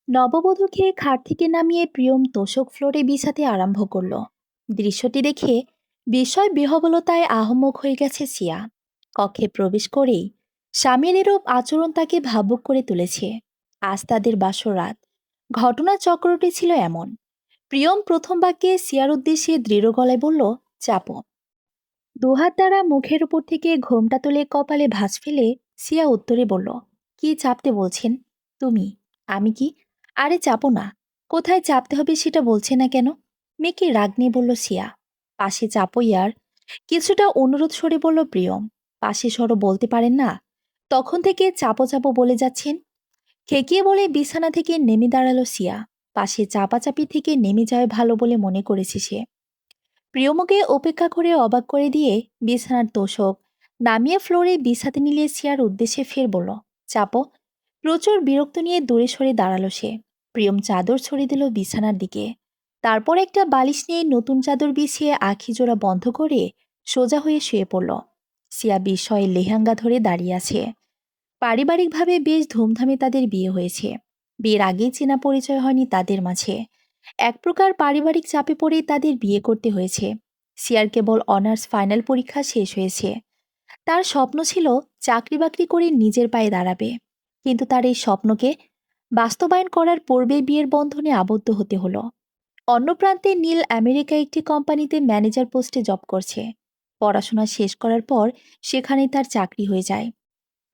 নববধূকে খাট থেকে নামিয়ে প্রিয়ম তোষক ফ্লোরে বিছাতে আরম্ভ করলো। দৃশ্যটি দেখে বিস্ময় বিহবলতায় আহম্মক হয়ে গেছে সিয়া। কক্ষে প্রবেশ করেই স্বামীর এরূপ আচরণ তাকে ভাবুক করে তুলেছে। আজ তাদের বাসর রাত। ঘটনার চক্রটি ছিল এমন। প্রিয়ম প্রথম বাক্যে সিয়ার উদ্দেশ্যে দৃঢ় গলায় বলল, চাপো। দুহাত দ্বারা মুখের উপর থেকে ঘোমটা তুলে কপালে ভাঁজ ফেলে সিয়া উত্তরে বলল, কি চাপতে বলছেন? তুমি? আমি কি? আরে চাপো না। কোথায় চাপতে হবে সেটা বলছে না কেন? মেয়েকে রাগ নিয়ে বলল সিয়া। পাশে চাপো ইয়ার। কিছুটা অনুরোধ সরে বলল প্রিয়ম। পাশে সরো বলতে পারেন না? তখন থেকে চাপো চাপো বলে যাচ্ছেন। খেকিয়ে বলে বিছানা থেকে নেমে দাঁড়ালো সিয়া। পাশে চাপাচাপি থেকে নেমে যায় ভালো বলে মনে করেছে সে। প্রিয়মকে উপেক্ষা করে অবাক করে দিয়ে বিছানার তোষক নামিয়ে ফ্লোরে বিছাতে নিলে সিয়ার উদ্দেশ্যে ফের বলল, চাপো। প্রচুর বিরক্ত নিয়ে দূরে সরে দাঁড়ালো সে। প্রিয়ম চাদর ছড়িয়ে দিল বিছানার দিকে। তারপর একটা বালিশ নিয়ে নতুন চাদর বিছিয়ে আখি জোড়া বন্ধ করে সোজা হয়ে শুয়ে পড়ল। সিয়া বিস্ময়ে লেহেঙ্গা ধরে দাঁড়িয়ে আছে। পারিবারিকভাবে বেশ ধুমধামে তাদের বিয়ে হয়েছে। বিয়ের আগেই চেনা পরিচয় হয়নি তাদের মাঝে। এক প্রকার পারিবারিক চাপে পড়েই তাদের বিয়ে করতে হয়েছে। সিয়ার কেবল অনার্স ফাইনাল পরীক্ষা শেষ হয়েছে। তার স্বপ্ন ছিল চাকরি বাকরি করে নিজের পায়ে দাঁড়াবে। কিন্তু তার এই স্বপ্নকে বাস্তবায়ন করার পূর্বে বিয়ের বন্ধনে আবদ্ধ হতে হলো। অন্য প্রান্তে নীল আমেরিকা একটি কোম্পানিতে ম্যানেজার পোস্টে জব করছে। পড়াশোনা শেষ করার পর সেখানেই তার চাকরি হয়ে যায়।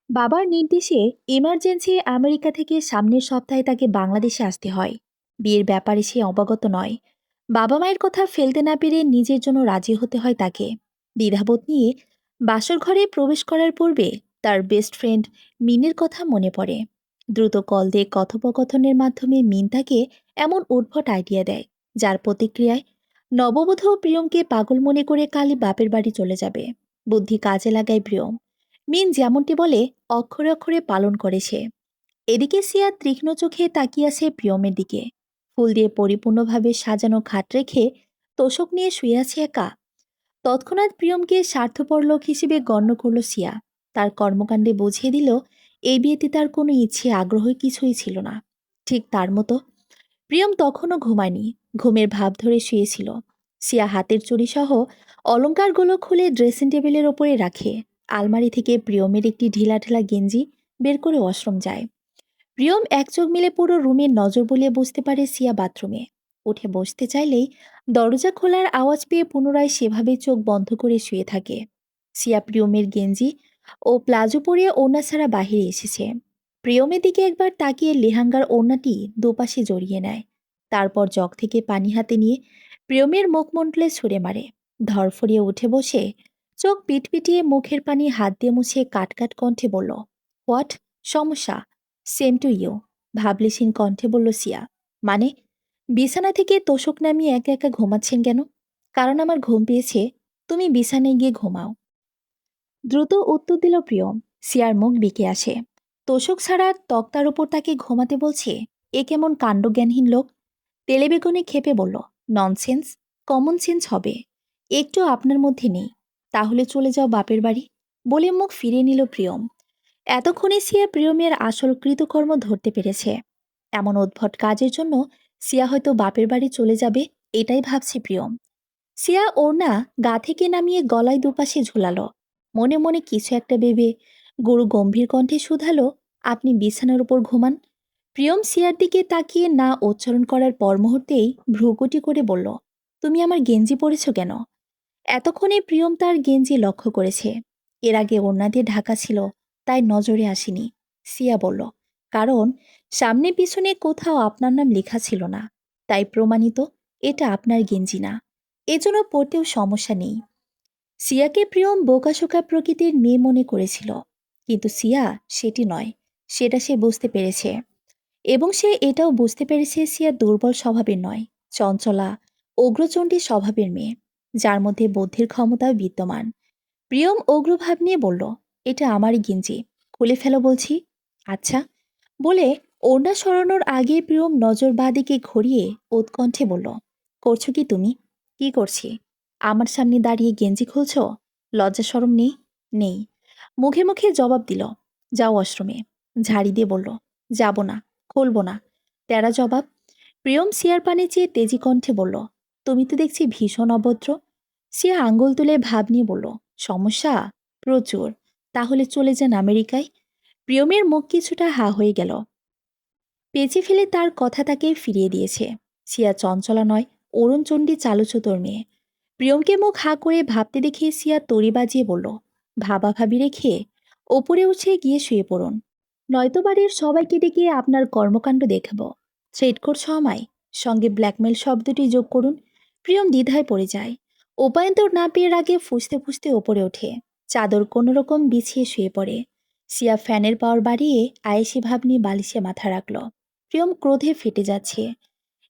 বাবার নির্দেশে ইমার্জেন্সি আমেরিকা থেকে সামনের সপ্তাহে তাকে বাংলাদেশে আসতে হয়। বিয়ের ব্যাপারে সে অবগত নয়। বাবা মায়ের কথা ফেলতে না পেরে নিজের জন্য রাজি হতে হয় তাকে। দ্বিধাবোধ নিয়ে বাসর ঘরে প্রবেশ করার পূর্বে তার বেস্ট ফ্রেন্ড মিনের কথা মনে পড়ে। দ্রুত কল দিয়ে কথোপকথনের মাধ্যমে মিন তাকে এমন উদ্ভট আইডিয়া দেয়, যার প্রতিক্রিয়ায় নববধূ প্রিয়মকে পাগল মনে করে কালই বাপের বাড়ি চলে যাবে। বুদ্ধি কাজে লাগায় প্রিয়ম। মিন যেমনটি বলে অক্ষরে অক্ষরে পালন করে সে। এদিকে সিয়া তীক্ষ্ণ চোখে তাকিয়ে আছে প্রিয়মের দিকে। ফুল দিয়ে পরিপূর্ণভাবে সাজানো খাট রেখে তোষক নিয়ে শুয়ে আছে একা। তৎক্ষণাৎ প্রিয়মকে স্বার্থপর লোক হিসেবে গণ্য করল সিয়া। তার কর্মকাণ্ডে বুঝিয়ে দিল এই বিয়েতে তার কোনো ইচ্ছে আগ্রহ কিছুই ছিল না। ঠিক তার মতো প্রিয়ম তখনও ঘুমায়নি। ঘুমের ভাব ধরে শুয়েছিল। সিয়া হাতের চুড়ি সহ অলংকারগুলো খুলে ড্রেসিং টেবিলের ওপরে রাখে। আলমারি থেকে প্রিয়মের একটি ঢিলা ঢিলা গেঞ্জি বের করে ওয়াশরুম যায়। প্রিয়ম এক চোখ মিলে পুরো রুমে নজর বুলিয়ে বুঝতে পারে সিয়া বাথরুমে। উঠে বসতে চাইলেই দরজা খোলার আওয়াজ পেয়ে পুনরায় সেভাবে চোখ বন্ধ করে শুয়ে থাকে। সিয়া প্রিয়মের গেঞ্জি ও প্লাজো পরিয়ে ওড়না ছাড়া বাহিরে এসেছে। প্রিয়মের দিকে একবার তাকিয়ে লেহাঙ্গার ওড়নাটি দুপাশে জড়িয়ে নেয়। তারপর জগ থেকে পানি হাতে নিয়ে প্রিয়মের মুখমণ্ডলে ছুঁড়ে মারে। ধরফরিয়ে উঠে বসে চোখ পিটপিটিয়ে মুখের পানি হাত দিয়ে মুছে কাটকাট কণ্ঠে বলল, হোয়াট? সমস্যা? সেম টু ইউ, ভাবলেশীন কণ্ঠে বলল সিয়া। মানে? বিছানা থেকে তোষক নামিয়ে একা একা ঘুমাচ্ছেন কেন? কারণ আমার ঘুম পেয়েছে। তুমি বিছানায় গিয়ে ঘুমাও। দ্রুত উত্তর দিল প্রিয়ম। সিয়ার মুখ বিকে আসে। তোষক ছাড়া তক্তার উপর তাকে ঘুমাতে বলছে? এ কেমন কাণ্ডজ্ঞানহীন লোক! তেলেবেগুনে ক্ষেপে বলল, ননসেন্স। কমন সেন্স হবে একটু আপনার মধ্যে নেই। তাহলে চলে যাও বাপের বাড়ি, বলে মুখ ফিরিয়ে নিল প্রিয়ম। এতক্ষণে সিয়া প্রিয়মের আসল কৃতকর্ম ধরতে পেরেছে। এমন উদ্ভট কাজের জন্য সিয়া হয়তো বাপের বাড়ি চলে যাবে, এটাই ভাবছে প্রিয়ম। সিয়া ওড়না গা থেকে নামিয়ে গলায় দুপাশে ঝুলালো। মনে মনে কিছু একটা ভেবে গুরু গম্ভীর কণ্ঠে শুধালো, আপনি বিছানার উপর ঘুমান। প্রিয়ম সিয়ার দিকে তাকিয়ে না উচ্চারণ করার পর মুহূর্তেই ভ্রুকুটি করে বলল, তুমি আমার গেঞ্জি পরেছ কেন? এতক্ষণে প্রিয়ম তার গেঞ্জি লক্ষ্য করেছে। এর আগে ওড়না দিয়ে ঢাকা ছিল, তাই নজরে আসেনি। সিয়া বলল, কারণ সামনে পিছনে কোথাও আপনার নাম লেখা ছিল না, তাই প্রমাণিত এটা আপনার গেঞ্জি না। এজন্য পড়তেও সমস্যা নেই। সিয়াকে প্রিয়ম বোকাশোকা প্রকৃতির মেয়ে মনে করেছিল, কিন্তু সিয়া সেটি নয়। সেটা সে বুঝতে পেরেছে। এবং সে এটাও বুঝতে পেরেছে সিয়া দুর্বল স্বভাবের নয়, চঞ্চলা উগ্রচণ্ডী স্বভাবের মেয়ে, যার মধ্যে বুদ্ধির ক্ষমতাও বিদ্যমান। প্রিয়ম উগ্রভাব নিয়ে বলল, এটা আমারই গেঞ্জি, খুলে ফেলো বলছি। আচ্ছা, বলে ওড়না সরানোর আগে প্রিয়ম নজর বাঁদিকে ঘুরিয়ে উৎকণ্ঠে বলল, করছো কি তুমি? কি করছি? আমার সামনে দাঁড়িয়ে গেঞ্জি খুলছ? লজ্জা শরম নেই? নেই। মুখে মুখে জবাব দিল, যাও ওয়াশরুমে। ঝাড়ি দিয়ে বলল, যাব না, খুলব না। তেরা জবাব। প্রিয়ম সিয়ার পানে চেয়ে তেজি কণ্ঠে বলল, তুমি তো দেখছি ভীষণ অভদ্র। সিয়া আঙ্গুল তুলে ভাব নিয়ে বলল, সমস্যা প্রচুর। তাহলে চলে যান আমেরিকায়। প্রিয়মের মুখ কিছুটা হা হয়ে গেল। পেঁচে ফেলে তার কথা তাকে ফিরিয়ে দিয়েছে। সিয়া চঞ্চলা নয়, অরুণচণ্ডী চালুচতুর মেয়ে। প্রিয়মকে মুখ হা করে ভাবতে দেখে সিয়া তড়ি বাজিয়ে বলল, ভাবাভাবি রেখে ওপরে উঠে গিয়ে শুয়ে পড়ুন। নয়তো বাড়ির সবাইকে ডেকে আপনার কর্মকাণ্ড দেখব। থ্রেট করছ আমায়? সঙ্গে ব্ল্যাকমেল শব্দটি যোগ করুন। প্রিয়ম দ্বিধায় পড়ে যায়। উপায়ন্তর না পেয়ে আগে ফুসতে ফুসতে ওপরে ওঠে। চাদর কোনোরকম বিছিয়ে শুয়ে পড়ে। সিয়া ফ্যানের পাওয়ার বাড়িয়ে আয়েসি ভাব নিয়ে বালিশে মাথা রাখল। প্রিয়ম ক্রোধে ফেটে যাচ্ছে।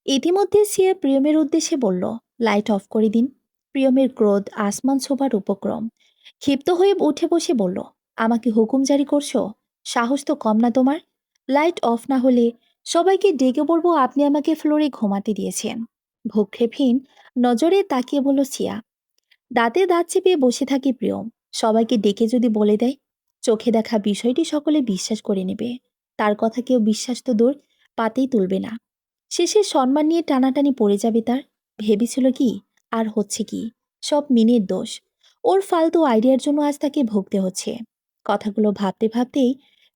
ইতিমধ্যে সিয়া প্রিয়মের উদ্দেশ্যে বলল, লাইট অফ করে দিন। প্রিয়মের ক্রোধ আসমান ছোবার উপক্রম। ক্ষিপ্ত হয়ে উঠে বসে বলল, আমাকে হুকুম জারি করছো? সাহস তো কম না তোমার? লাইট অফ না হলে সবাইকে ডেকে বলবো আপনি আমাকে ফ্লোরে ঘুমাতে দিয়েছেন। ভূক্ষেপহীন নজরে তাকিয়ে বলল সিয়া। দাঁতে দাঁত চেপে বসে থাকি প্রিয়ম। সবাইকে ডেকে যদি বলে দেয়, চোখে দেখা বিষয়টি সকলে বিশ্বাস করে নেবে। তার কথা কেউ বিশ্বাস তো দূর, পাতেই তুলবে না। শেষে সম্মান নিয়ে টানাটানি পড়ে যাবে তার। ভেবেছিল কি, আর হচ্ছে কি, সব মিনের দোষ। ওর ফালতু আইডিয়ার জন্য আজ তাকে ভুগতে হচ্ছে। কথাগুলো ভাবতে ভাবতেই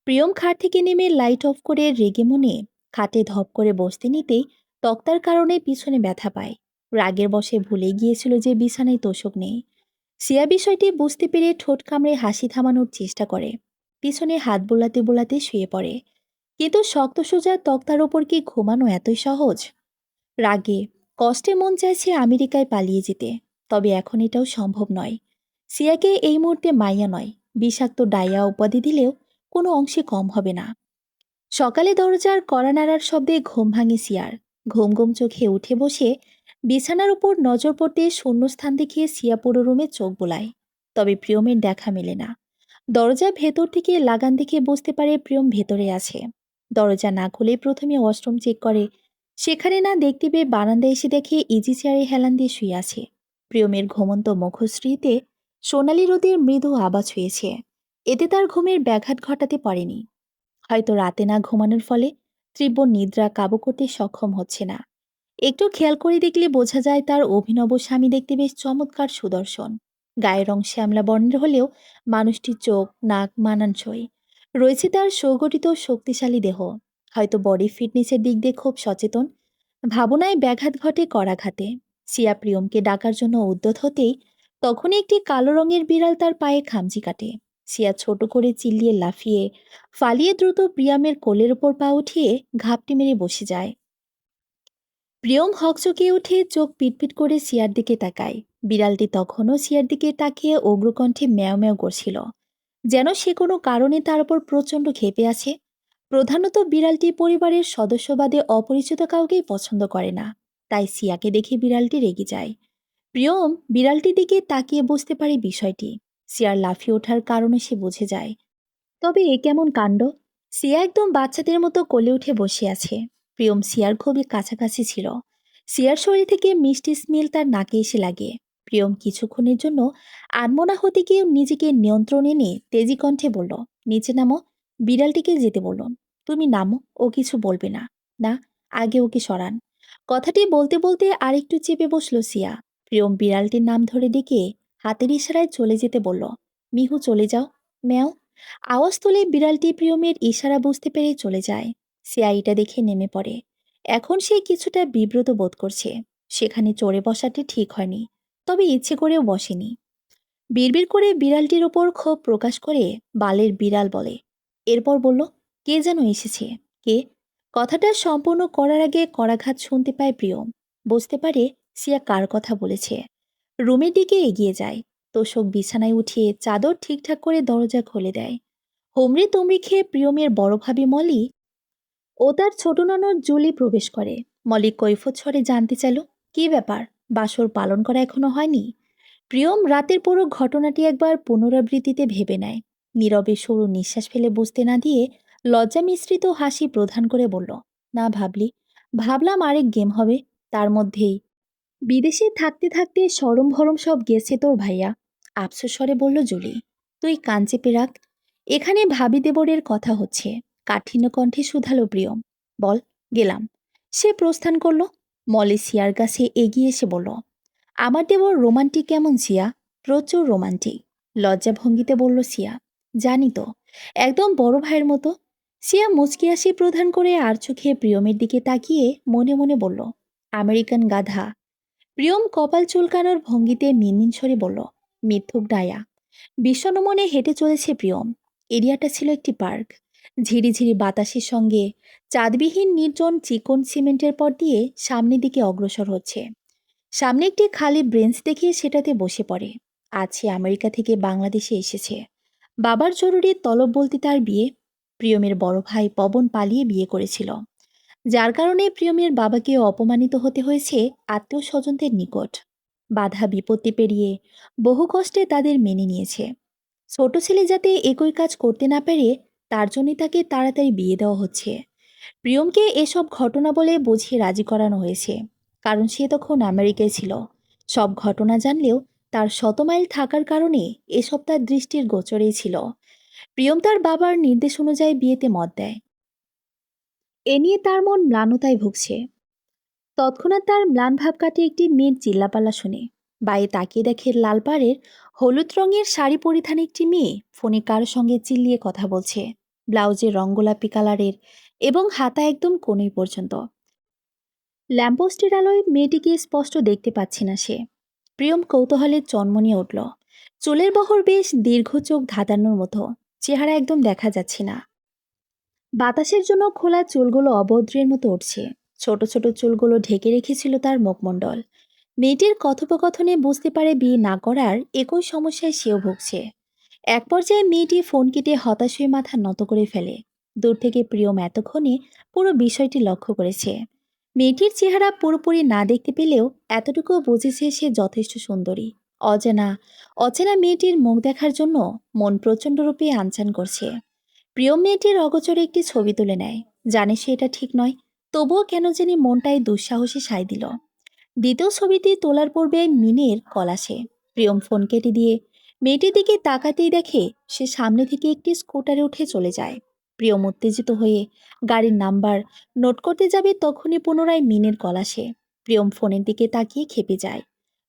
প্রিয়ম খাট থেকে নেমে লাইট অফ করে রেগে মনে খাটে ধপ করে বসতে নিতেই তক্তার কারণে পিছনে ব্যথা পায়। রাগের বশে ভুলে গিয়েছিল যে বিছানায় তোষক নেই। সিয়া বিষয়টি বুঝতে পেরে ঠোঁট কামড়ে হাসি থামানোর চেষ্টা করে। পিছনে হাত বোলাতে বোলাতে শুয়ে পড়ে। কিন্তু শক্ত সোজা তক্তার ওপর কি ঘুমানো এতই সহজ? রাগে কষ্টে মন চাইছে আমেরিকায় পালিয়ে যেতে। তবে এখন এটাও সম্ভব নয়। সিয়াকে এই মুহূর্তে মাইয়া নয়, বিষাক্ত ডাইয়া উপাধি দিলেও কোনো অংশে কম হবে না। সকালে দরজার কড়া নাড়ার শব্দে ঘুম ভাঙে সিয়ার। ঘুম ঘুম চোখে উঠে বসে বিছানার উপর নজর পড়তে শূন্যস্থান দেখিয়ে সিয়া পুরো রুমে চোখ বোলায়। তবে প্রিয়মের দেখা মেলে না। দরজা ভেতর থেকে লাগান দেখে বুঝতে পারে প্রিয়ম ভেতরে আছে। দরজা না খুলে প্রথমে ওয়াশরুম চেক করে। সেখানে না দেখতে পেয়ে বারান্দায় এসে দেখে ইজি চেয়ারে হেলান দিয়ে শুয়ে আছে। প্রিয়মের ঘুমন্ত মুখশ্রীতে সোনালি রোদের মৃদু আবাজ হয়েছে। এতে তার ঘুমের ব্যাঘাত ঘটাতে পারেনি। হয়তো রাতে না ঘুমানোর ফলে তীব্র নিদ্রা কাবু করতে সক্ষম হচ্ছে না। একটু খেয়াল করে দেখলে বোঝা যায় তার অভিনব স্বামী দেখতে বেশ চমৎকার সুদর্শন। গায়ের রং শ্যামলা বর্ণের হলেও মানুষটির চোখ নাক মানানসই। রয়েছে তার সুগঠিত শক্তিশালী দেহ। হয়তো বডি ফিটনেসের দিক দিয়ে খুব সচেতন। ভাবনায় ব্যাঘাত ঘটে করাঘাতে। সিয়া প্রিয়মকে ডাকার জন্য উদ্যত হতেই তখনই একটি কালো রঙের বিড়াল তার পায়ে খামচি কাটে। সিয়া ছোট করে চিল্লিয়ে লাফিয়ে ফালিয়ে দ্রুত প্রিয়ামের কোলের ওপর পা উঠিয়ে ঘাপটি মেরে বসে যায়। প্রিয়ম হকচকিয়ে উঠে চোখ পিটপিট করে সিয়ার দিকে তাকায়। বিড়ালটি তখনও সিয়ার দিকে তাকিয়ে অগ্রকণ্ঠে ম্যাও ম্যাও করছিল, যেন সে কোনো কারণে তার উপর প্রচণ্ড ক্ষেপে আছে। প্রধানত বিড়ালটি পরিবারের সদস্য বাদে অপরিচিত কাউকেই পছন্দ করে না। তাই সিয়াকে দেখে বিড়ালটি রেগে যায়। প্রিয়ম বিড়ালটির দিকে তাকিয়ে বুঝতে পারে বিষয়টি। সিয়ার লাফিয়ে ওঠার কারণে সে বুঝে যায়। তবে এ কেমন কাণ্ড! সিয়া একদম বাচ্চাদের মতো কোলে উঠে বসে আছে। প্রিয়ম সিয়ার খুবই কাছাকাছি ছিল। সিয়ার শরীর থেকে মিষ্টি স্মেল তার নাকে এসে লাগে। প্রিয়ম কিছুক্ষণের জন্য আনমনা হতে গিয়ে নিজেকে নিয়ন্ত্রণে নিয়ে তেজি কণ্ঠে বলল, নিচে নামো। বিড়ালটিকে যেতে বলুন। তুমি নামো, ও কিছু বলবে না। না, আগে ওকে সরান। কথাটি বলতে বলতে আরেকটু চেপে বসলো সিয়া। প্রিয়ম বিড়ালটির নাম ধরে ডেকে হাতের ইশারায় চলে যেতে বলল, মিহু চলে যাও। ম্যাও। আওয়াজ তুলে বিড়ালটি প্রিয়মের ইশারা বুঝতে পেরে চলে যায়। সিয়া এটা দেখে নেমে পড়ে। এখন সে কিছুটা বিব্রত বোধ করছে। সেখানে চড়ে বসাটি ঠিক হয়নি, তবে ইচ্ছে করেও বসেনি। বিড়বিড় করে বিড়ালটির ওপর ক্ষোভ প্রকাশ করে বালের বিড়াল বলে। এরপর বলল, কে যেন এসেছে। কে? কথাটা সম্পূর্ণ করার আগে করাঘাত শুনতে পায় প্রিয়ম। বুঝতে পারে সিয়া কার কথা বলেছে। রুমের দিকে এগিয়ে যায়। তোষক বিছানায় উঠিয়ে চাদর ঠিকঠাক করে দরজা খুলে দেয়। হুমড়ি তুমড়ি খেয়ে প্রিয়মের বড় ভাবি মলি ও তার ছোট ননদ জুলি প্রবেশ করে। মলি কৈফত স্বরে জানতে চাইল, কি ব্যাপার, বাসর পালন করা এখনো হয়নি? প্রিয়ম রাতের পুরো ঘটনাটি একবার পুনরাবৃত্তিতে ভেবে নেয়। নীরবে সরু নিঃশ্বাস ফেলে বুঝতে না দিয়ে লজ্জা মিশ্রিত হাসি প্রধান করে বলল, না ভাবলি, ভাবলাম আরেক গেম হবে। তার মধ্যেই বিদেশে থাকতে থাকতে সরম ভরম সব গেছে তোর ভাইয়া। আফসোস স্বরে বলল জুলি। তুই কান চেপে রাখ। এখানে ভাবি দেবরের কথা হচ্ছে। কাঠিন্য কণ্ঠে শুধালো প্রিয়ম, বল, গেলাম। সে প্রস্থান করলো। মলে সিয়ার কাছে এগিয়ে এসে বলল, আমার দেবর রোমান্টিক কেমন সিয়া? প্রচুর রোমান্টিক। লজ্জা ভঙ্গিতে বলল সিয়া। জানি তো, একদম বড় ভাইয়ের মতো। সিয়া মুচকি হাসি প্রদান করে আর চোখে প্রিয়মের দিকে তাকিয়ে মনে মনে বলল, আমেরিকান গাধা। প্রিয়ম কপাল চুলকানোর ভঙ্গিতে মিনমিন স্বরে বলল, মিথ্যুক ডায়া। বিষণ্ণ মনে হেঁটে চলেছে প্রিয়ম। এরিয়াটা ছিল একটি পার্ক। ঝিরিঝিরি বাতাসের সঙ্গে চাঁদবিহীন নির্জন চিকন সিমেন্টের পর দিয়ে সামনের দিকে অগ্রসর হচ্ছে। সামনে একটি খালি ব্রেঞ্চ দেখিয়ে সেটাতে বসে পড়ে। আজ সে আমেরিকা থেকে বাংলাদেশে এসেছে। বাবার জরুরি তলব বলতে তার বিয়ে। প্রিয়মের বড় ভাই পবন পালিয়ে বিয়ে করেছিল, যার কারণে প্রিয়মের বাবাকে অপমানিত হতে হয়েছে আত্মীয় স্বজনদের নিকট। বাধা বিপত্তি পেরিয়ে বহু কষ্টে তাদের মেনে নিয়েছে। ছোট ছেলে যাতে একই কাজ করতে না পারে, তার জন্যই তাকে তাড়াতাড়ি বিয়ে দেওয়া হচ্ছে। প্রিয়মকে এসব ঘটনা বলে বুঝিয়ে রাজি করানো হয়েছে, কারণ সে তখন আমেরিকায় ছিল। সব ঘটনা জানলেও তার শত মাইল থাকার কারণে এসব তার দৃষ্টির গোচরেই ছিল। প্রিয়ম তার বাবার নির্দেশ অনুযায়ী বিয়েতে মত দেয়। এ নিয়ে তার মন ম্লানতায় ভুগছে। তৎক্ষণাৎ তার ম্লান ভাব কাটিয়ে একটি মেয়ের চিল্লাপাল্লা শুনে বাইরে তাকিয়ে দেখে লাল পাড়ের হলুদ রঙের শাড়ি পরিধানে একটি মেয়ে ফোনে কারোর সঙ্গে চিল্লিয়ে কথা বলছে। ব্লাউজের রং গোলাপি কালারের এবং হাতা একদম কোনই পর্যন্ত। ল্যাম্পপোস্টের আলোয় মেয়েটিকে স্পষ্ট দেখতে পাচ্ছে না সে। প্রিয়ম কৌতূহলে জন্মনিয়ে উঠল। চুলের বহর বেশ দীর্ঘ, চোখ ধাঁধানোর মতো। চেহারা একদম দেখা যাচ্ছে না। বাতাসের জন্য খোলা চুলগুলো অবদ্রের মতো উঠছে। ছোট ছোট চুলগুলো ঢেকে রেখেছিল তার মুখমণ্ডল। মেয়েটির কথোপকথনে বুঝতে পারে বিয়ে না করার একই সমস্যায় সেও ভুগছে। এক পর্যায়ে মেয়েটি ফোন কেটে হতাশ হয়ে মাথা নত করে ফেলে। দূর থেকে প্রিয়ম এতক্ষণে পুরো বিষয়টি লক্ষ্য করেছে। মেয়েটির চেহারা পুরোপুরি না দেখতে পেলেও এতটুকু বুঝেছে সে যথেষ্ট সুন্দরী। অজানা অচেনা মেয়েটির মুখ দেখার জন্য মন প্রচণ্ড রূপে আনচান করছে। প্রিয় মেয়েটির অগোচরে একটি ছবি তুলে নেয়। জানে সে এটা ঠিক নয়, তবুও কেন জানি মনটায় দুঃসাহসী সায় দিল। দ্বিতীয় ছবিটি তোলার পূর্বে মিনের কল আসে। প্রিয়ম ফোন কেটে দিয়ে মেয়েটির দিকে তাকাতেই দেখে সে সামনে থেকে একটি স্কুটারে উঠে চলে যায়। প্রিয়ম উত্তেজিত হয়ে গাড়ির নাম্বার নোট করতে যাবে, তখনই পুনরায় মিনের কল আসে। প্রিয়ম ফোনের দিকে তাকিয়ে খেপে যায়।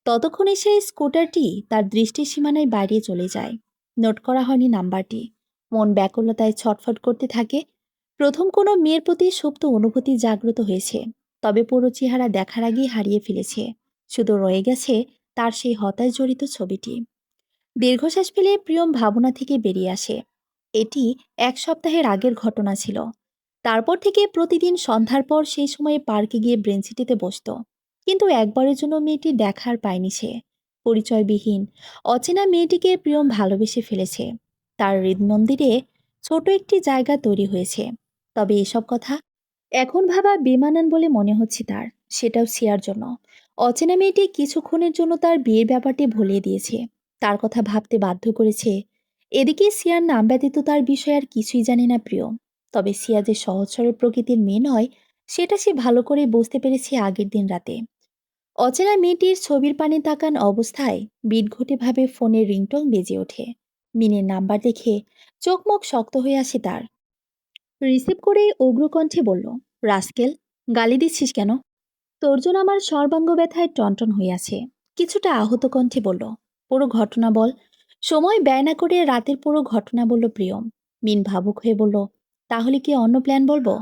ততক্ষণে সেই স্কুটারটি তার দৃষ্টির সীমানায় বাইরে চলে যায়। নোট করা হয়নি নাম্বারটি। মন ব্যাকুলতায় ছটফট করতে থাকে। প্রথম কোনো মেয়ের প্রতি সুপ্ত অনুভূতি জাগ্রত হয়েছে, তবে পুরো চেহারা দেখার আগেই হারিয়ে ফেলেছে। শুধু রয়ে গেছে তার সেই হতাশ জড়িত ছবিটি। দীর্ঘশ্বাস ফেলে প্রিয়ম ভাবনা থেকে বেরিয়ে আসে। এটি 1 সপ্তাহের আগের ঘটনা ছিল। তারপর থেকে প্রতিদিন সন্ধ্যার পর সেই সময়ে পার্কে গিয়ে ব্রেনসিটিতে বসত। কিন্তু একবারের জন্য মেয়েটি দেখার পায়নি সে। পরিচয়বিহীন অচেনা মেয়েটিকে প্রিয়ম ভালোবেসে ফেলেছে। তার হৃদমন্দিরে ছোট একটি জায়গা তৈরি হয়েছে। তবে এসব কথা এখন ভাবা বেমানান বলে মনে হচ্ছে তার, সেটাও সিয়ার জন্য। অচেনা মেয়েটি কিছুক্ষণের জন্য তার বিয়ের ব্যাপারটি ভুলিয়ে দিয়েছে, তার কথা ভাবতে বাধ্য করেছে। এদিকে সিয়ার নাম ব্যতীত তার বিষয়ে আর কিছুই জানে না প্রিয়। তবে সিয়া যে সহজ সরল প্রকৃতির মেয়ে নয়, সেটা সে ভালো করে বুঝতে পেরেছে আগের দিন রাতে। অচেনা মেয়েটির ছবির পানে তাকান অবস্থায় বিটঘুটে ফোনের রিংটোন বেজে ওঠে। মিনের নাম্বার দেখে চোখ মুখ শক্ত হয়ে আসে তার। রিসিভ করে উগ্রকণ্ঠে বলল, রাস্কেল, গালি দিচ্ছিস কেন? তর্জন আমার সর্বাঙ্গ ব্যথায় টনটন হয়ে আছে। কিছুটা আহত কণ্ঠে বলল, পুরো ঘটনা বল। সময় ব্যয় না করে রাতের পুরো ঘটনা বলল প্রিয়ম। মিন ভাবুক হয়ে বলল, তাহলে কি অন্য প্ল্যান বলবো?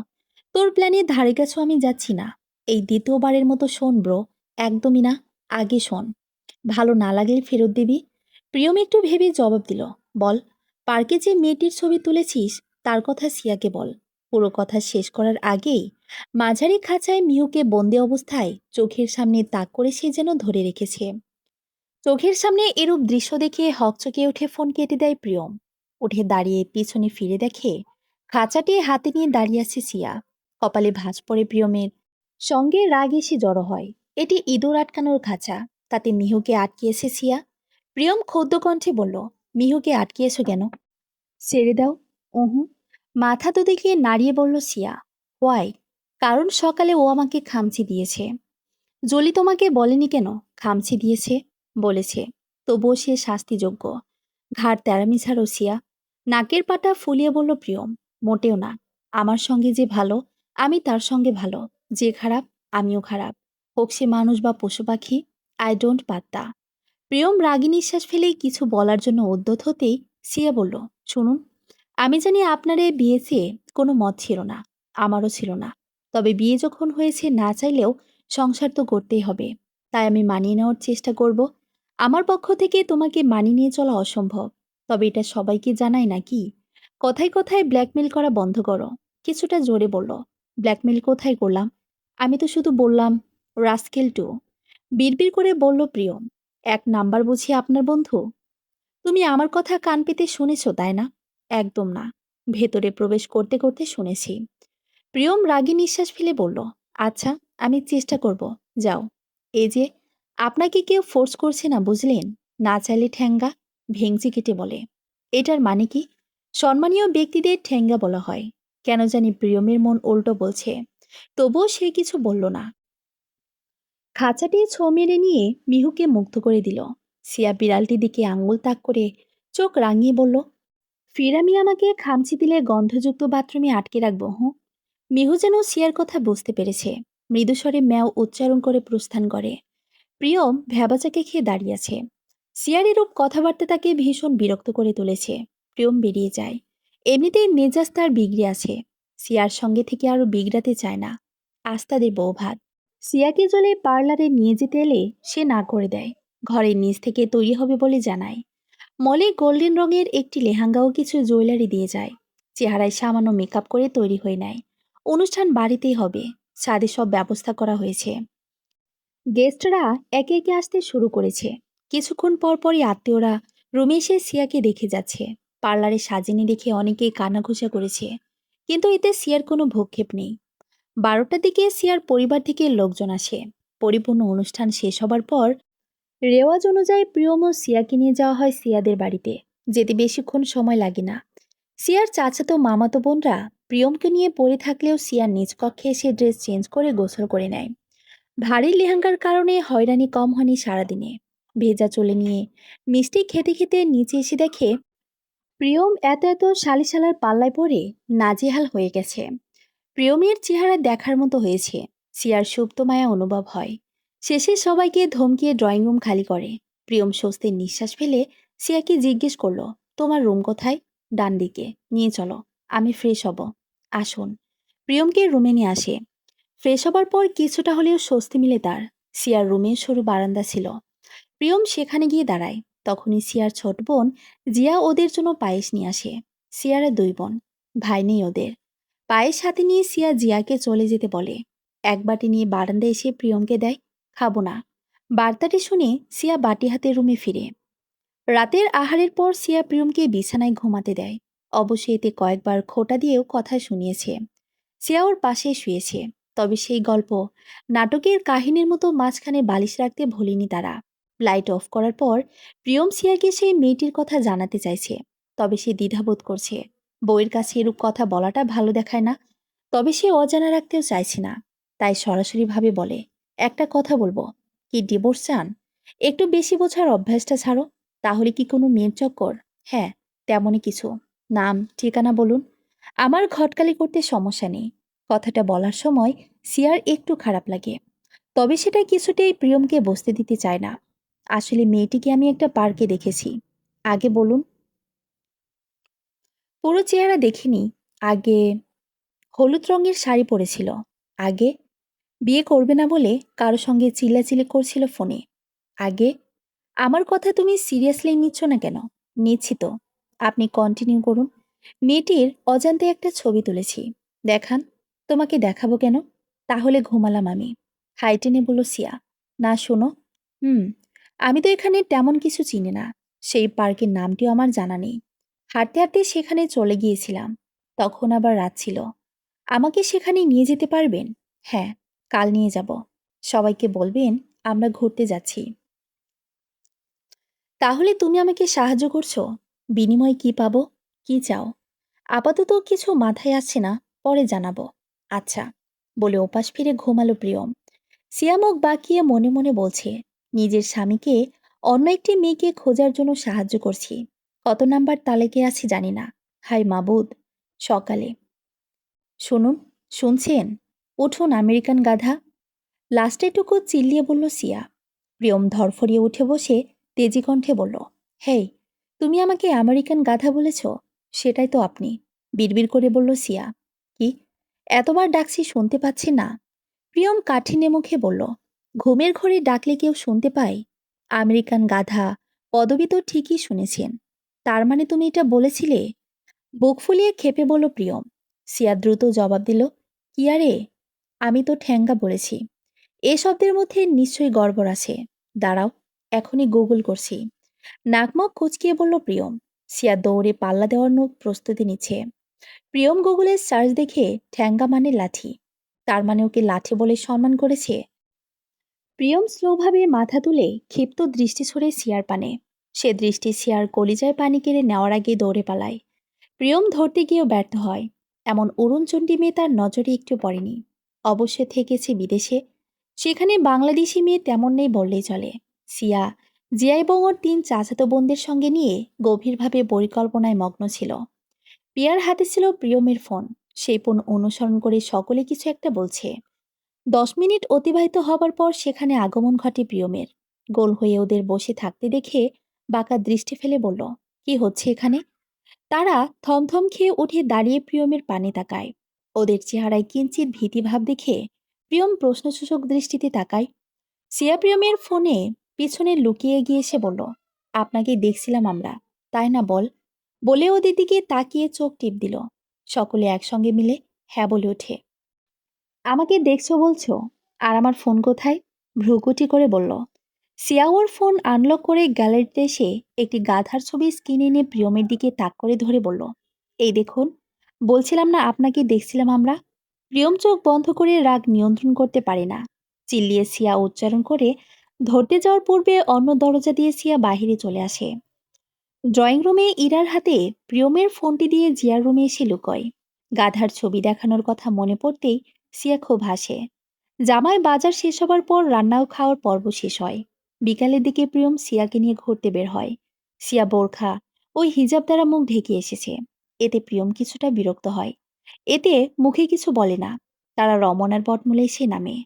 তোর প্ল্যানের ধারে কাছেও আমি যাচ্ছি না। এই দ্বিতীয়বারের মতো শোন ব্রো, একদমই না। আগে শোন, ভালো না লাগলে ফেরত দিবি। প্রিয়ম একটু ভেবে জবাব দিল, বল। পার্কে যে মেয়েটির ছবি তুলেছিস তার কথা সিয়াকে বল। পুরো কথা শেষ করার আগেই মাঝারি খাঁচায় মিহুকে বন্দি অবস্থায় চোখের সামনে তাক করে সে যেন ধরে রেখেছে। চোখের সামনে এরূপ দৃশ্য দেখে হকচকে উঠে ফোন কেটে দেয় প্রিয়ম। উঠে দাঁড়িয়ে পিছনে ফিরে দেখে খাঁচাটি হাতে নিয়ে দাঁড়িয়ে আছে সিয়া। কপালে ভাঁজ পড়ে প্রিয়মের। সঙ্গে রাগ এসে জড়ো হয়। এটি ইঁদুর আটকানোর খাঁচা, তাতে মিহুকে আটকিয়েছে সিয়া। প্রিয়ম ক্ষুব্ধ কণ্ঠে বলল, মিহুকে আটকিয়েছ কেন? ছেড়ে দাও। উহু। মাথা তো দেখে নাড়িয়ে বলল সিয়া। হোয়াই? কারণ সকালে ও আমাকে খামচি দিয়েছে। জলি তোমাকে বলেনি কেন খামচি দিয়েছে? বলেছে, তবুও সে শাস্তিযোগ্য। ঘাড় তেরামি ছাড়ো সিয়া। নাকের পাটা ফুলিয়ে বলল প্রিয়ম, মোটেও না। আমার সঙ্গে যে ভালো, আমি তার সঙ্গে ভালো, যে খারাপ আমিও খারাপ। হোক সে মানুষ বা পশু পাখি, আই ডোন্ট পাত্তা। প্রিয়ম রাগী নিঃশ্বাস ফেলেই কিছু বলার জন্য উদ্যত হতেই সিয়া বলল, শুনুন, আমি জানি আপনার এই বিয়েতে কোনো মত ছিল না, আমারও ছিল না। তবে বিয়ে যখন হয়েছে, না চাইলেও সংসার তো করতেই হবে। তাই আমি মানিয়ে নেওয়ার চেষ্টা করব। আমার পক্ষ থেকে তোমাকে মানিয়ে নিয়ে চলা অসম্ভব। তবে এটা সবাইকে জানাই নাকি? কথায় কথায় ব্ল্যাকমেল করা বন্ধ করো। কিছুটা জোরে বলল, ব্ল্যাকমেল কোথায় করলাম? আমি তো শুধু বললাম রাস্কেল টু। বিড়বিড় করে বলল প্রিয়ম, এক নাম্বার বুঝি আপনার বন্ধু? তুমি আমার কথা কান পেতে শুনেছো তাই না? একদম না। ভেতরে প্রবেশ করতে করতে শুনেছি। প্রিয়ম রাগী নিঃশ্বাস ফেলে বলল, আচ্ছা, আমি চেষ্টা করব। যাও। এই যে, আপনাকে কেউ ফোর্স করছে না, বুঝলেন? না চাইলে ঠ্যাঙ্গা, ভেংচি কেটে বলে। এটার মানে কি? সম্মানীয় ব্যক্তিদের ঠ্যাঙ্গা বলা হয়। কেন জানি প্রিয়মের মন উল্টো বলছে। তবুও সে কিছু বলল না। খাঁচাটি ছো মেরে নিয়ে মিহুকে মুগ্ধ করে দিল। সিয়া বিড়ালটির দিকে আঙুল তাক করে চোখ রাঙিয়ে বলল, ফির আমি আমাকে খামচি দিলে গন্ধযুক্ত বাথরুমে আটকে রাখবো, হুঁ? মিহু যেন সিয়ার কথা বুঝতে পেরেছে। মৃদুস্বরে ম্যাও উচ্চারণ করে প্রস্থান করে। প্রিয়ম ভ্যাবাচাকে খেয়ে দাঁড়িয়েছে। সিয়ার এরূপ কথাবার্তা তাকে ভীষণ বিরক্ত করে তুলেছে। প্রিয়ম বেরিয়ে যায়। এমনিতেই মেজাজ তার বিগড়ে আছে। সিয়ার সঙ্গে থেকে আরো বিগড়াতে চায় না। আজ তাদের বৌভাত। সিয়াকে জলে পার্লারে নিয়ে যেতে এলে সে না করে দেয়। ঘরের নিচ থেকে তৈরি হবে বলে জানায়। মলে গোল্ডেন রঙের একটি লেহেঙ্গা ও কিছু জুয়েলারি দিয়ে যায়। চেহারায় সামান্য মেকআপ করে তৈরি হয়ে নেয়। অনুষ্ঠান বাড়িতেই হবে। ছাদে সব ব্যবস্থা করা হয়েছে। গেস্টরা একে একে আসতে শুরু করেছে। কিছুক্ষণ পর পরই আত্মীয়রা রুমে এসে সিয়াকে দেখে যাচ্ছে। পার্লারে সাজেনি দেখে অনেকেই কানাঘুষা করেছে। কিন্তু এতে সিয়ার কোনো ভ্রুক্ষেপ নেই। 12টার দিকে সিয়ার পরিবার থেকে লোকজন আসে। পরিপূর্ণ অনুষ্ঠান শেষ হবার পর রেওয়াজ অনুযায়ী প্রিয়ম ও সিয়াকে নিয়ে যাওয়া হয় সিয়াদের বাড়িতে। যেতে বেশিক্ষণ সময় লাগে না। সিয়ার চাচাতো মামাতো বোনরা প্রিয়মকে নিয়ে পড়ে থাকলেও সিয়ার নিজ কক্ষে এসে ড্রেস চেঞ্জ করে গোসল করে নেয়। ভারী লেহেঙ্গার কারণে হয়রানি কম হয়নি সারাদিনে। ভেজা চলে নিয়ে মিষ্টি খেতে খেতে নিচে এসে দেখে প্রিয়ম এত এত শালিশালার পাল্লায় পড়ে নাজেহাল হয়ে গেছে। প্রিয়মের চেহারা দেখার মতো হয়েছে। সিয়ার সুপ্ত মায়া অনুভব হয়। শেষে সবাইকে ধমকিয়ে ড্রয়িং রুম খালি করে। প্রিয়ম স্বস্তির নিঃশ্বাস ফেলে সিয়াকে জিজ্ঞেস করলো, তোমার রুম কোথায়? ডান দিকে, নিয়ে চলো, আমি ফ্রেশ হব। আসুন। প্রিয়মকে রুমে নিয়ে আসে। ফ্রেশ হবার পর কিছুটা হলেও স্বস্তি মিলে তার। সিয়ার রুমে সরু বারান্দা ছিল। প্রিয়ম সেখানে গিয়ে দাঁড়ায়। তখনই সিয়ার ছোট বোন জিয়া ওদের জন্য পায়েস নিয়ে আসে। সিয়ারা দুই বোন, ভাই নেই ওদের। পায়েস হাতে নিয়ে সিয়া জিয়াকে চলে যেতে বলে। এক বাটি নিয়ে বারান্দায় এসে প্রিয়মকে দেয়, খাবো না। বার্তাটি শুনে সিয়া বাটি হাতে রুমে ফিরে। রাতের আহারের পর সিয়া প্রিয়মকে বিছানায় ঘুমাতে দেয়। অবশ্যই এতে কয়েকবার খোঁটা দিয়েও কথা শুনিয়েছে। সিয়া ওর পাশে শুয়েছে। তবে সেই গল্প, নাটকের কাহিনীর মতো মাঝখানে বালিশ রাখতে ভোলেনি তারা। লাইট অফ করার পর প্রিয়ম সিয়াকে সেই মেয়েটির কথা জানাতে চাইছে। তবে সে দ্বিধাবোধ করছে। বউয়ের কাছে এরূপ কথা বলাটা ভালো দেখায় না। তবে সে অজানা রাখতেও চাইছে না। তাই সরাসরিভাবে বলে, একটা কথা বলবো, কি ডিভোর্স চান? একটু বেশি বোঝার অভ্যাসটা ছাড়ো। তাহলে কি কোনো মেয়ের চক্কর? হ্যাঁ, তেমনই কিছু। নাম ঠিকানা বলুন। আমার ঘটকালি করতে সমস্যা নেই। কথাটা বলার সময় সিয়ার একটু খারাপ লাগে। তবে সেটা কিছুতেই প্রিয়মকে বসতে দিতে চায় না। আসলে মেয়েটিকে আমি একটা পার্কে দেখেছি। আগে বলুন। পুরো চেহারা দেখিনি। আগে হলুদ রঙের শাড়ি পরেছিল। আগে বিয়ে করবে না বলে কারো সঙ্গে চিল্লাচিল্লি করছিল ফোনে। আগে আমার কথা তুমি সিরিয়াসলি নিচ্ছ না কেন? নিচ্ছি তো। আপনি কন্টিনিউ করুন। মেয়েটির অজান্তে একটা ছবি তুলেছি। দেখান। তোমাকে দেখাবো কেন? তাহলে ঘুমালাম আমি। হাই টেনে বলল সিয়া। না শোনো। হুম, আমি তো এখানে তেমন কিছু চিনি না। সেই পার্কের নামটিও আমার জানা নেই। হাঁটতে হাঁটতে সেখানে চলে গিয়েছিলাম। তখন আবার রাত ছিল। আমাকে সেখানে নিয়ে যেতে পারবেন? হ্যাঁ, কাল নিয়ে যাব। সবাইকে বলবেন আমরা ঘুরতে যাচ্ছি। তাহলে তুমি আমাকে সাহায্য করছো? বিনিময়ে কি পাবো? কি চাও? আপাতত কিছু মাথায় আসছে না, পরে জানাবো। আচ্ছা, বলে ওপাশ ফিরে ঘুমালো প্রিয়ম। সিয়া মুখ বাঁকিয়ে মনে মনে বলছে, নিজের স্বামীকে অন্য একটি মেয়েকে খোঁজার জন্য সাহায্য করছি। কত নাম্বার তালেকে আছি জানি না। হাই মাবুদ। সকালে, শুনুন, শুনছেন? উঠুন আমেরিকান গাধা। লাস্টেটুকু চিল্লিয়ে বলল সিয়া। প্রিয়ম ধরফরিয়ে উঠে বসে তেজি কণ্ঠে বলল, হেই, তুমি আমাকে আমেরিকান গাধা বলেছ? সেটাই তো আপনি, বিড়বিড় করে বলল সিয়া। কি? এতবার ডাকছি শুনতে পাচ্ছি না? প্রিয়ম কাঠিন্যে মুখে বলল, ঘুমের ঘরে ডাকলে কেউ শুনতে পায়? আমেরিকান গাধা পদবি তো ঠিকই শুনেছেন। তার মানে তুমি এটা বলেছিলে? বুক ফুলিয়ে ক্ষেপে বলল প্রিয়ম। সিয়া দ্রুত জবাব দিল, কি আরে, আমি তো ঠ্যাঙ্গা বলেছি। এ শব্দের মধ্যে নিশ্চয়ই গড়বড় আছে। দাঁড়াও, এখনই গুগল করছি। নাকমুখ কুচকিয়ে বলল প্রিয়ম। সিয়া দৌড়ে পাল্লা দেওয়ার প্রস্তুতি নিচ্ছে। প্রিয়ম গুগলে সার্চ দেখে ঠ্যাঙ্গা মানে লাঠি। তার মানে ওকে লাঠি বলে সম্মান করেছে। প্রিয়ম স্লোভাবে মাথা তুলে ক্ষিপ্ত দৃষ্টি ছড়ে সিয়ার পানে। সে দৃষ্টি সিয়ার কলিজায় পানি কেড়ে নেওয়ার আগে দৌড়ে পালায়। প্রিয়ম ধরতে গিয়েও ব্যর্থ হয়। এমন অরুণচণ্ডী মেয়ে তার নজরে একটু পড়েনি। অবশ্য থেকেছে বিদেশে, সেখানে বাংলাদেশি মেয়ে তেমন নেই বললেই চলে। সিয়া জিয়া এবং ওর 3 চাচাতো বোনদের সঙ্গে নিয়ে গভীরভাবে পরিকল্পনায় মগ্ন ছিল। পিয়ার হাতে ছিল প্রিয়মের ফোন। সেই ফোন অনুসরণ করে সকলে কিছু একটা বলছে। 10 মিনিট অতিবাহিত হবার পর সেখানে আগমন ঘটে প্রিয়মের। গোল হয়ে ওদের বসে থাকতে দেখে বাঁকা দৃষ্টি ফেলে বলল, কি হচ্ছে এখানে? তারা থমথম খেয়ে উঠে দাঁড়িয়ে প্রিয়মের পানে তাকায়। ওদের চেহারায় কিঞ্চিত ভীতিভাব দেখে প্রিয়ম প্রশ্নসূচক দৃষ্টিতে তাকায়। সিয়া প্রিয়মের ফোনে পিছনে লুকিয়ে গিয়ে এসে বলল, আপনাকে দেখছিলাম আমরা, তাই না বল? বলে ওদের দিকে তাকিয়ে চোখ টিপ দিল। সকলে একসঙ্গে মিলে হ্যাঁ বলে ওঠে। আমাকে দেখছো বলছো? আর আমার ফোন কোথায়? ভ্রুকুটি করে বলল। সিয়া ওর ফোন আনলক করে গ্যালারিতে এসে একটি গাধার ছবি স্ক্রিনে এনে প্রিয়মের দিকে তাক করে ধরে বলল, এই দেখুন, বলছিলাম না আপনাকে দেখছিলাম আমরা? প্রিয়ম চোখ বন্ধ করে রাগ নিয়ন্ত্রণ করতে পারে না। চিল্লিয়ে সিয়া উচ্চারণ করে ধরতে যাওয়ার পূর্বে অন্য দরজা দিয়ে সিয়া বাহিরে চলে আসে। ড্রয়িং রুমে ইরার হাতে প্রিয়মের ফোনটি দিয়ে জিয়ার রুমে এসে লুকোয়। গাধার ছবি দেখানোর কথা মনে পড়তেই সিয়া খুব হাসে। জামাই বাজার শেষ হবার পর রান্নাও খাওয়ার পর্ব শেষ হয়। বিকালের দিকে প্রিয়ম সিয়াকে নিয়ে ঘুরতে বের হয়। সিয়া বোরখা ওই হিজাব দ্বারা মুখ ঢেকে এসেছে। এতে প্রিয়ম কিছুটা বিরক্ত হয়। এতে মুখে কিছু বলে না। তারা রমনার বটমূলে এসে নামে।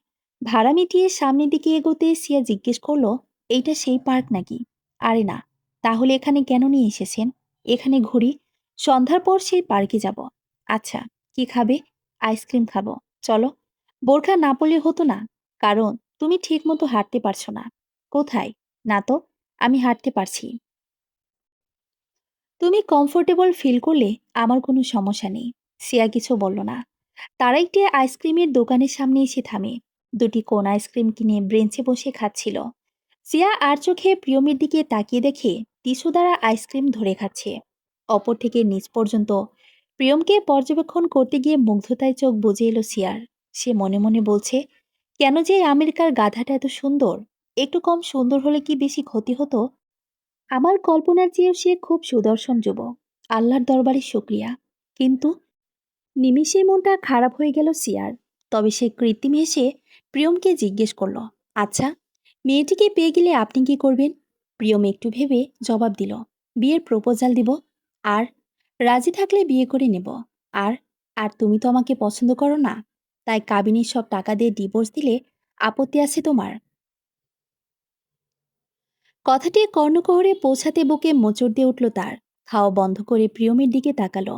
ভাড়া মিটিয়ে সামনের দিকে এগোতে সিয়া জিজ্ঞেস করলো, এইটা সেই পার্ক নাকি? আরে না, তাহলে এখানে কেন নিয়ে এসেছেন? এখানে ঘুরি, সন্ধ্যার পর সেই পার্কে যাব। আচ্ছা, কি খাবে? আইসক্রিম খাবো, চলো। বোরখা না পরলে হতো না, কারণ তুমি ঠিক মতো হাঁটতে পারছো না। কোথায়? না তো, আমি হাঁটতে পারছি। তুমি কমফোর্টেবল ফিল করলে আমার কোনো সমস্যা নেই। সিয়া কিছু বলল না। তারা একটি আইসক্রিমের দোকানের সামনে এসে থামে। দুটি কোন আইসক্রিম কিনে ব্রেঞ্চে বসে খাচ্ছিল। সিয়া আর চোখে প্রিয়মের দিকে তাকিয়ে দেখে টিস্যু দ্বারা আইসক্রিম ধরে খাচ্ছে। অপর থেকে নিচ পর্যন্ত প্রিয়মকে পর্যবেক্ষণ করতে গিয়ে মুগ্ধতায় চোখ বুজে এলো সিয়ার। সে মনে মনে বলছে, কেন যে এই আমেরিকার গাধাটা এত সুন্দর? একটু কম সুন্দর হলে কি বেশি ক্ষতি হতো? আমার কল্পনার চেয়েও সে খুব সুদর্শন যুবক। আল্লাহর দরবারে শুক্রিয়া। কিন্তু নিমিষেই মনটা খারাপ হয়ে গেল সিয়ার। তবে সে কৃত্রিম হেসে প্রিয়মকে জিজ্ঞেস করল, আচ্ছা, মেয়েটিকে পেয়ে গেলে আপনি কি করবেন? প্রিয়ম একটু ভেবে জবাব দিল, বিয়ের প্রপোজাল দিব। আর রাজি থাকলে বিয়ে করে নেব। আর আর তুমি তো আমাকে পছন্দ করো না, তাই কাবিনের সব টাকা দিয়ে ডিভোর্স দিলে আপত্তি আছে তোমার? কথাটি কর্ণকুহরে পৌঁছাতে বুকে মোচড় দিয়ে উঠল তার। খাওয়া বন্ধ করে প্রিয়মের দিকে তাকালো।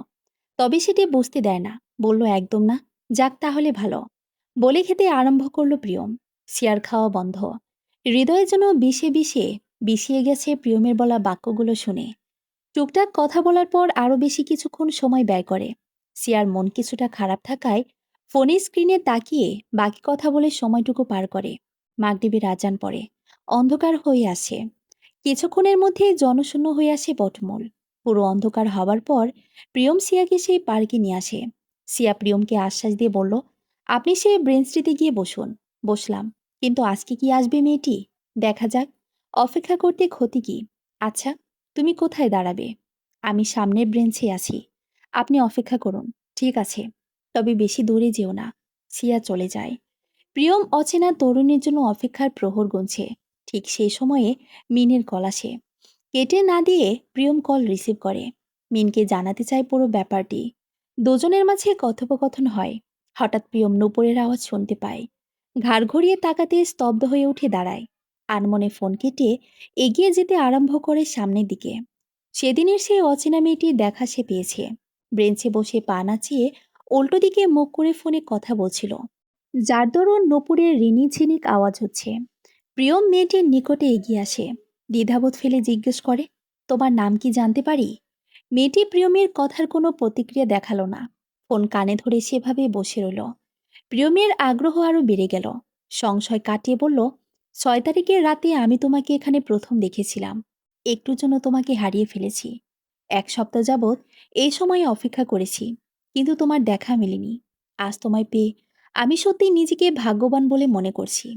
তবে সেটি বুঝতে দেয় না। বলল, একদম না। যাক তাহলে ভালো। বলে খেতে আরম্ভ করল প্রিয়ম। সিয়ার খাওয়া বন্ধ। হৃদয়ে যেন বিষে বিষে বিষিয়ে গেছে প্রিয়মের বলা বাক্যগুলো শুনে। টুকটাক কথা বলার পর আরও বেশি কিছুক্ষণ সময় ব্যয় করে। সিয়ার মন কিছুটা খারাপ থাকায় ফোনের স্ক্রিনে তাকিয়ে বাকি কথা বলে সময়টুকু পার করে। মাগরিবের আজান পড়ে। অন্ধকার হয়ে আসে। কিছুক্ষণের মধ্যে জনশূন্য হয়ে আসে বটমূল। পুরো অন্ধকার হবার পর প্রিয়ম সিয়াকে সেই পার্কে নিয়ে আসে। সিয়া প্রিয়মকে আশ্বাস দিয়ে বলল, আপনি সে ব্রেঞ্চটিতে গিয়ে বসুন। বসলাম। কিন্তু আজকে কি আসবে মেয়েটি? দেখা যাক। অপেক্ষা করতে ক্ষতি কি? আচ্ছা, তুমি কোথায় দাঁড়াবে? আমি সামনের ব্রেঞ্চে আছি। আপনি অপেক্ষা করুন। ঠিক আছে, তবে বেশি দূরে যেও না। সিয়া চলে যায়। প্রিয়ম অচেনা তরুণীর জন্য অপেক্ষার প্রহর গুনছে। ঠিক সেই সময়ে মিনের কল আসে। কেটে না দিয়ে প্রিয়ম কল রিসিভ করে। মিনকে জানাতে চায় পুরো ব্যাপারটি। দুজনের মাঝে কথোপকথন হয়। হঠাৎ প্রিয়ম নূপুরের আওয়াজ শুনতে পায়। ঘাড় ঘুরিয়ে তাকাতে স্তব্ধ হয়ে উঠে দাঁড়ায়। আনমনে ফোন কেটে এগিয়ে যেতে আরম্ভ করে সামনের দিকে। সেদিনের সেই অচেনা মেয়েটির দেখা সে পেয়েছে। ব্রেঞ্চে বসে পা নাচিয়ে উল্টো দিকে মুখ করে ফোনে কথা বলছিল, যার দরুন নূপুরের রিনি ঝিনিক আওয়াজ হচ্ছে। প্রিয়ম মেয়েটির নিকটে এগিয়ে আসে। দ্বিধাবোধ ফেলে জিজ্ঞেস করে, তোমার নাম কি জানতে পারি? মেয়েটি প্রিয়মের কথার কোনো প্রতিক্রিয়া দেখালো না। ফোন কানে ধরে সেভাবে বসে রইল। প্রিয়মের আগ্রহ আরো বেড়ে গেল। সংশয় কাটিয়ে বলল, 6 তারিখের রাতে আমি তোমাকে এখানে প্রথম দেখেছিলাম। একটুর জন্য তোমাকে হারিয়ে ফেলেছি। 1 সপ্তাহ যাবৎ এই সময় অপেক্ষা করেছি, কিন্তু তোমার দেখা মেলেনি। আজ তোমায় পেয়ে আমি সত্যি নিজেকে ভাগ্যবান বলে মনে করছি।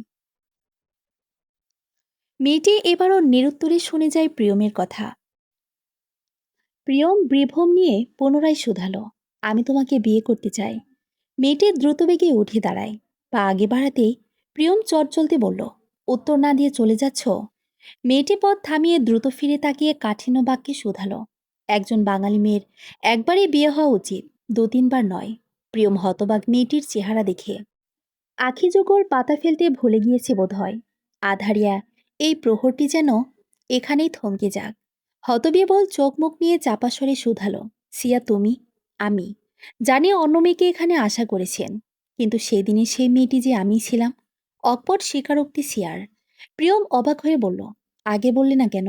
মেয়েটি এবারও নিরুত্তরে শুনে যায় প্রিয়মের কথা। প্রিয়ম বিভ্রম নিয়ে পুনরায় শুধালো, আমি তোমাকে বিয়ে করতে চাই। মেয়েটি দ্রুতবেগে উঠে দাঁড়ায়। পা আগে বাড়াতেই প্রিয়ম চটচলতে বলল, উত্তর না দিয়ে চলে যাচ্ছ? মেয়েটি পথ থামিয়ে দ্রুত ফিরে তাকিয়ে কাঠিন্য বাক্যে শুধালো, একজন বাঙালি মেয়ের একবারই বিয়ে হওয়া উচিত, 2-3 বার নয়। প্রিয়ম হতবাক মেয়েটির চেহারা দেখে। আখি জোগর পাতা ফেলতে ভুলে গিয়েছে বোধহয়। আধারিয়া এই প্রহরটি যেন এখানেই থমকে যাক। হতবিহ্বল চোখ মুখ নিয়ে চাপা স্বরে শুধালো, সিয়া তুমি? আমি জানি অন্য মেয়েকে এখানে আশা করেছেন, কিন্তু সেদিনে সেই মেয়েটি যে আমি ছিলাম। অকপট স্বীকারোক্তি সিয়ার। প্রিয়ম অবাক হয়ে বলল, আগে বললে না কেন?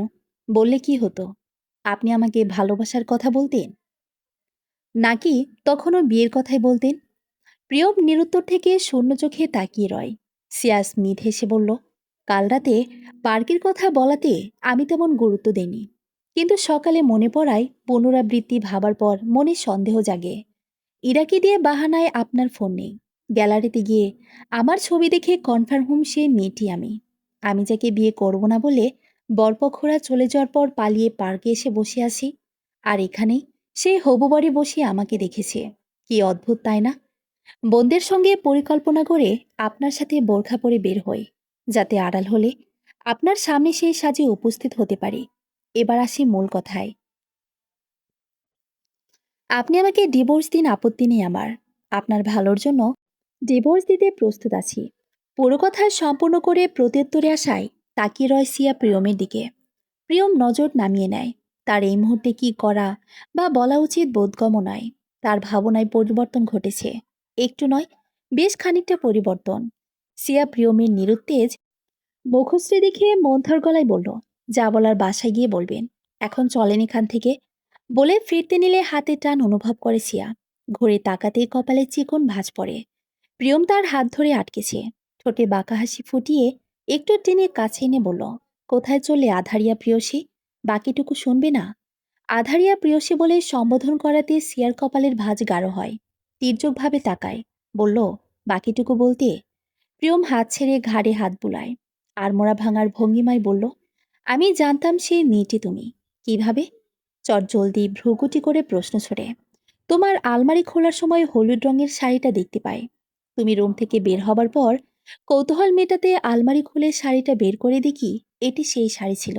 বললে কি হতো? আপনি আমাকে ভালোবাসার কথা বলতেন, নাকি তখনও বিয়ের কথাই বলতেন? প্রিয়ম নিরুত্তর থেকে শূন্য চোখে তাকিয়ে রয়। সিয়া স্মিথ হেসে বলল, কাল রাতে পার্কের কথা বলাতে আমি তেমন গুরুত্ব দেইনি, কিন্তু সকালে মনে পড়ায় পুনরাবৃত্তি ভাবার পর মনে সন্দেহ জাগে। ইরাকি দিয়ে বাহানায় আপনার ফোন নেই। গ্যালারিতে গিয়ে আমার ছবি দেখে কনফার্ম হুম সে মেয়েটি আমি। আমি যাকে বিয়ে করব না বলে বরপক্ষরা চলে যাওয়ার পর পালিয়ে পার্কে এসে বসে আছি, আর এখানেই সে হবু বাড়ি বসে আমাকে দেখেছে। কি অদ্ভুত তাই না? বন্ধুদের সঙ্গে পরিকল্পনা করে আপনার সাথে বোরখা পরে বের হই, যাতে আড়াল হলে আপনার সামনে সেই সাজে উপস্থিত হতে পারি। এবার আসি মূল কথায়। আপনি আমাকে ডিভোর্স দিন, আপত্তি নেই আমার। আপনার ভালোর জন্য ডিভোর্স দিতে প্রস্তুত আছি। পুরো কথা সম্পূর্ণ করে প্রত্যুত্তরে আসায় তাকিয়ে রয় সিয়া প্রিয়মের দিকে। প্রিয়ম নজর নামিয়ে নেয়। তার এই মুহূর্তে কি করা বা বলা উচিত বোধগম্য নয়। তার ভাবনায় পরিবর্তন ঘটেছে। একটু নয়, বেশ খানিকটা পরিবর্তন। সিয়া প্রিয়মের নিরুত্তেজ মুখশ্রী দেখে মন্থর গলায় বলল, যা বলার বাসায় গিয়ে বলবেন। এখন চলেন এখান থেকে। বলে ফিরতে নিলে হাতে টান অনুভব করে সিয়া। ঘুরে তাকাতেই কপালে চিকন ভাঁজ পড়ে। প্রিয়ম তার হাত ধরে আটকেছে। ঠোঁটে বাঁকা হাসি ফুটিয়ে একটু টেনে কাছে এনে বলল, কোথায় চলে আধারিয়া প্রিয়সী? বাকিটুকু শুনবে না? আধারিয়া প্রিয়সী বলে সম্বোধন করাতে সিয়ার কপালের ভাঁজ গাঢ় হয়। তীর্যকভাবে তাকায়। বলল, বাকিটুকু বলতে? প্রিয়ম হাত ছেড়ে ঘাড়ে হাত বুলায়। আড়মোড়া ভাঙার ভঙ্গিমায় বলল, আমি জানতাম সেই মেয়েটি তুমি। কিভাবে? চট জলদি ভ্রুকুটি করে প্রশ্ন ছড়ে। তোমার আলমারি খোলার সময় হলুদ রঙের শাড়িটা দেখতে পাই। তুমি রুম থেকে বের হবার পর কৌতূহল মেটাতে আলমারি খুলে শাড়িটা বের করে দেখি এটি সেই শাড়ি ছিল।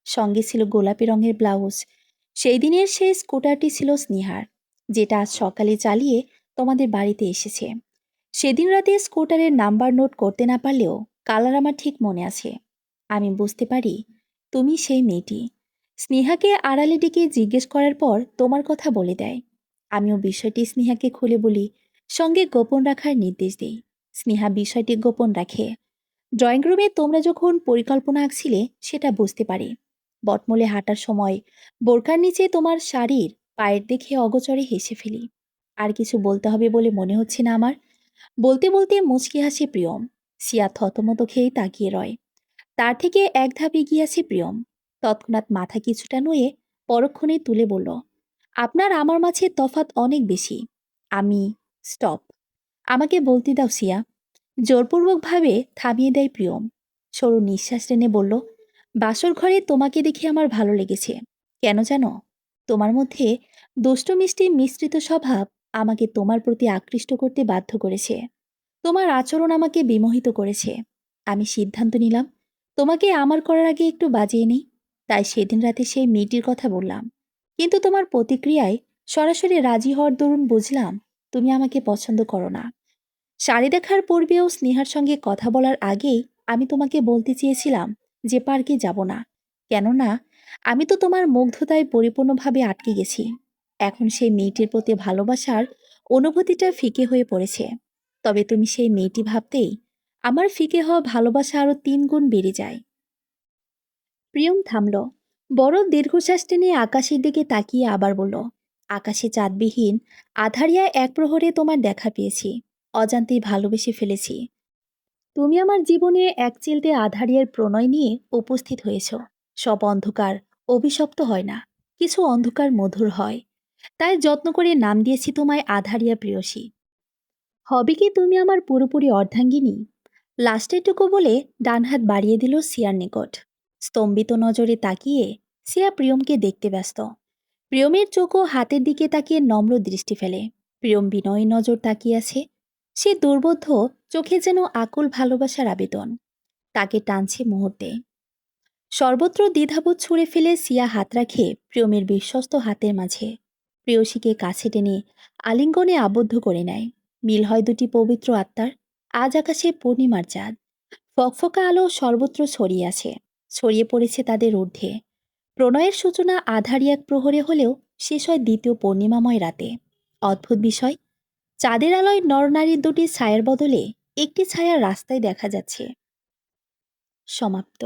সঙ্গে ছিল গোলাপি রঙের ব্লাউজ। সেই দিনের সেই স্কুটারটি ছিল স্নেহার, যেটা আজ সকালে চালিয়ে তোমাদের বাড়িতে এসেছে। সেদিন রাতে স্কুটারের নাম্বার নোট করতে না পারলেও কালার আমার ঠিক মনে আছে। আমি বুঝতে পারি তুমি সেই মেয়েটি। স্নেহাকে আড়ালে ডেকে জিজ্ঞেস করার পর তোমার কথা বলে দেয়। আমিও বিষয়টি স্নেহাকে খুলে বলি, সঙ্গে গোপন রাখার নির্দেশ দিই। স্নেহা বিষয়টি গোপন রাখে। ড্রয়িং রুমে তোমরা যখন পরিকল্পনা আঁকছিলে সেটা বুঝতে পারি। বটমূলে হাঁটার সময় বোরকার নিচে তোমার শাড়ির পায়ের দেখে অগোচরে হেসে ফেলি। আর কিছু বলতে হবে বলে মনে হচ্ছে না আমার। বলতে বলতে মুচকি হাসে প্রিয়ম। সিয়া থতমত খেয়ে তাকিয়ে রয়। তার থেকে এক ধাপ এগিয়ে আছে প্রিয়ম। তৎক্ষণাৎ মাথা কিছুটা নুয়ে পরক্ষণে তুলে বলল, আপনার আমার মাঝে তফাৎ অনেক বেশি। আমি স্টপ। আমাকে বলতে দাও সিয়া। জোরপূর্বকভাবে থামিয়ে দেয় প্রিয়ম। সরু নিঃশ্বাস টেনে বলল, বাসর ঘরে তোমাকে দেখে আমার ভালো লেগেছে। কেন জানো? তোমার মধ্যে দুষ্ট মিষ্টি মিশ্রিত স্বভাব আমাকে তোমার প্রতি আকৃষ্ট করতে বাধ্য করেছে। তোমার আচরণ আমাকে বিমোহিত করেছে। আমি সিদ্ধান্ত নিলাম তোমাকে আমার করার আগে একটু বাজিয়ে নিই। তাই সেদিন রাতে সেই মেয়েটির কথা বললাম। কিন্তু তোমার প্রতিক্রিয়ায় সরাসরি রাজি হওয়ার দরুন বুঝলাম তুমি আমাকে পছন্দ করো না। শাড়ি দেখার পূর্বেও স্নেহার সঙ্গে কথা বলার আগেই আমি তোমাকে বলতে চেয়েছিলাম যে পার্কে যাব না। কেননা আমি তো তোমার মুগ্ধতায় পরিপূর্ণভাবে আটকে গেছি। এখন সেই মেয়েটির প্রতি ভালোবাসার অনুভূতিটা ফিকে হয়ে পড়েছে। তবে তুমি সেই মেয়েটি ভাবতেই আমার ফিকে হওয়া ভালোবাসা আরো 3 গুণ বেড়ে যায়। প্রিয়ম থামল। বড় দীর্ঘশ্বাস টেনে আকাশের দিকে তাকিয়ে আবার বলল, আকাশে চাঁদবিহীন আধারিয়া এক প্রহরে তোমার দেখা পেয়েছি। অজান্তেই ভালোবেসে ফেলেছি। তুমি আমার জীবনে এক চিলতে আধারিয়ার প্রণয় নিয়ে উপস্থিত হয়েছ। সব অন্ধকার অভিশপ্ত হয় না, কিছু অন্ধকার মধুর হয়। তাই যত্ন করে নাম দিয়েছি তোমায় আধারিয়া প্রেয়সী। হবে কি তুমি আমার পুরোপুরি অর্ধাঙ্গিনী? লাস্টেরটুকু বলে ডান হাত বাড়িয়ে দিল সিয়ার নিকট। স্তম্ভিত নজরে তাকিয়ে সিয়া প্রিয়মকে দেখতে ব্যস্ত। প্রিয়মের চোখও হাতের দিকে তাকিয়ে নম্র দৃষ্টি ফেলে। প্রিয়ম বিনয়ী নজর তাকিয়ে আছে। সে দুর্বোধ্য চোখে যেন আকুল ভালোবাসার আবেদন। তাকে টানছে মুহূর্তে। সর্বত্র দ্বিধাবোধ ছুঁড়ে ফেলে সিয়া হাত রাখে প্রিয়মের বিশ্বস্ত হাতের মাঝে। প্রেয়সীকে কাছে টেনে আলিঙ্গনে আবদ্ধ করে নেয়। মিল হয় দুটি পবিত্র আত্মার। আজ আকাশে পূর্ণিমার চাঁদ। ফকফকা আলো সর্বত্র ছড়িয়ে আছে। ছড়িয়ে পড়েছে তাদের ঊর্ধ্বে। প্রণয়ের সূচনা আধারী এক প্রহরে হলেও শেষ হয় দ্বিতীয় পূর্ণিমাময় রাতে। অদ্ভুত বিষয়, চাঁদের আলোয় নরনারীর দুটি ছায়ার বদলে একটি ছায়া রাস্তায় দেখা যাচ্ছে। সমাপ্ত।